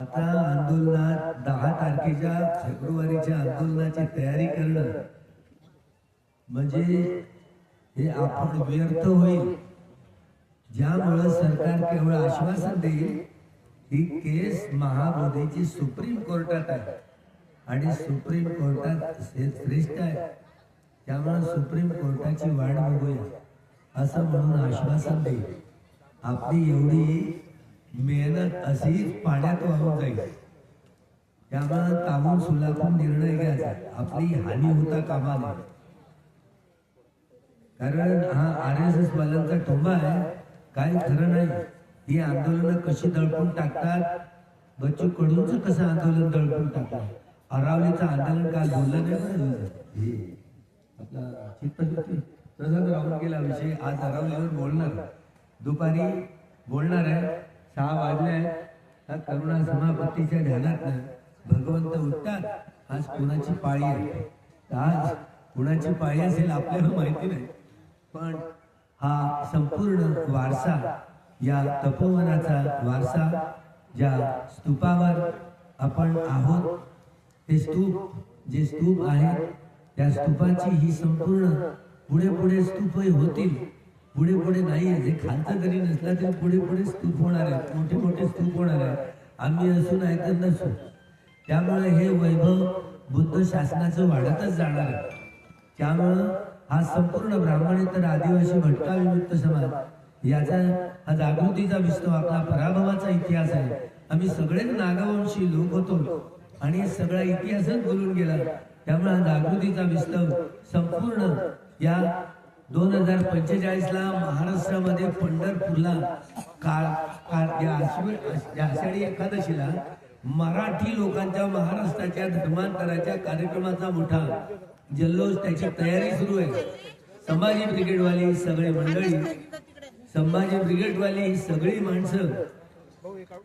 आता आंदोलनात 10 तारखेच्या फेब्रुवारीच्या आंदोलनाची तयारी करणं म्हणजे हे आपण व्यर्थ होईल, ज्यामुळे सरकार केवळ आश्वासन देईल ही केस महाबोधीची सुप्रीम कोर्टात आहे आणि सुप्रीम कोर्टात श्रेष्ठ आहे, त्यामुळे सुप्रीम कोर्टाची वाट बघूया असं म्हणून आश्वासन देईल. आपली एवढी मेहनत अशीच पाण्यात वाहून जाईल, त्यामुळे ताबून सुलाखून निर्णय घ्यायचा, आपली हानी होता कामा नये. कारण हा RSS वाल्यांचा ठोंबा आहे, काही खरं नाही. ही आंदोलन कशी दळपून टाकतात, बच्चू कडूंचं कसं आंदोलन दळपून टाकलं, अरावलीचं आंदोलन काल बोललं नाही आपला चित्तशुद्धी तसाच राहून गेला विषय. आज अरावलीवर बोलणार, दुपारी बोलणार आहे. 6 वाजले. त्या करुणा समापत्तीच्या ध्यानात भगवंत उठतात. आज कुणाची पाळी आहे, आज कुणाची पाळी असेल आपल्याला माहिती नाही, पण हा संपूर्ण वारसा, या तपोवनाचा वारसा, ज्या स्तूपावर आपण आहोत, ते स्तूप जे स्तूप आहेत त्या स्तूपाची ही संपूर्ण पुढे पुढे स्तूप होतील. पुढे पुढे नाही, जे खालचं जरी नसला तरी पुढे पुढे स्तूप होणार आहे, मोठे मोठे स्तूप होणार आहे. आम्ही असू नाही तर नसू, त्यामुळे हे वैभव बुद्ध शासनाचं वाढतच जाणार आहे. त्यामुळं हा संपूर्ण ब्राह्मणेतर आदिवासी भटका विमुक्त समाज याचा हा जागृतीचा विस्तव, आपला पराभवाचा इतिहास आहे. आम्ही सगळेच नागवंशी लोक होतो आणि सगळा इतिहासच बोलून गेला. त्यामुळे हा जागृतीचा विस्तव संपूर्ण या 2045 ला महाराष्ट्रामध्ये पंढरपूरला आषाढी एकादशीला मराठी लोकांच्या महाराष्ट्राच्या धर्मांतराच्या कार्यक्रमाचा मोठा जल्लोष, त्याची तयारी सुरू आहे. संभाजी ब्रिगेडवाली सगळी मंडळी, संभाजी ब्रिगेडवाली सगळी माणसं,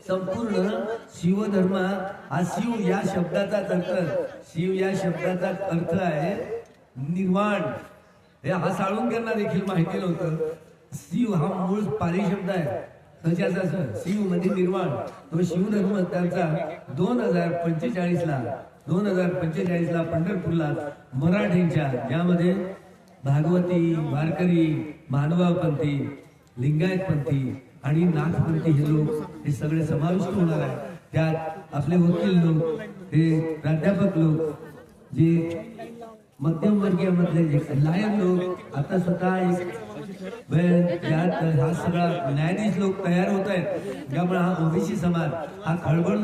संपूर्ण शिवधर्म, हा शिव या शब्दाचा अर्थ, शिव या शब्दाचा अर्थ आहे निर्वाण. हे हा साळुंक्यांना देखील माहिती नव्हतं. शिव हा मूळ पाली शब्द आहे, तशाच शिव म्हणजे निर्वाण. तो शिवधर्म त्यांचा 2045 ला पंढरपूरला मराठींच्या, ज्यामध्ये भागवती, वारकरी, मानवापंथी, लिंगायतपंथी आणि नाथपंथी हे लोक, हे सगळे समाविष्ट होणार आहे. त्यात आपले वकील लोक, हे प्राध्यापक लोक, जे मध्यमवर्गीय मधले जे लायन लोक, आता स्वतः त्यात हा सगळा न्यायाधीश लोक तयार होत आहेत. त्यामुळे हा ओबीसी समाज हा खळबळ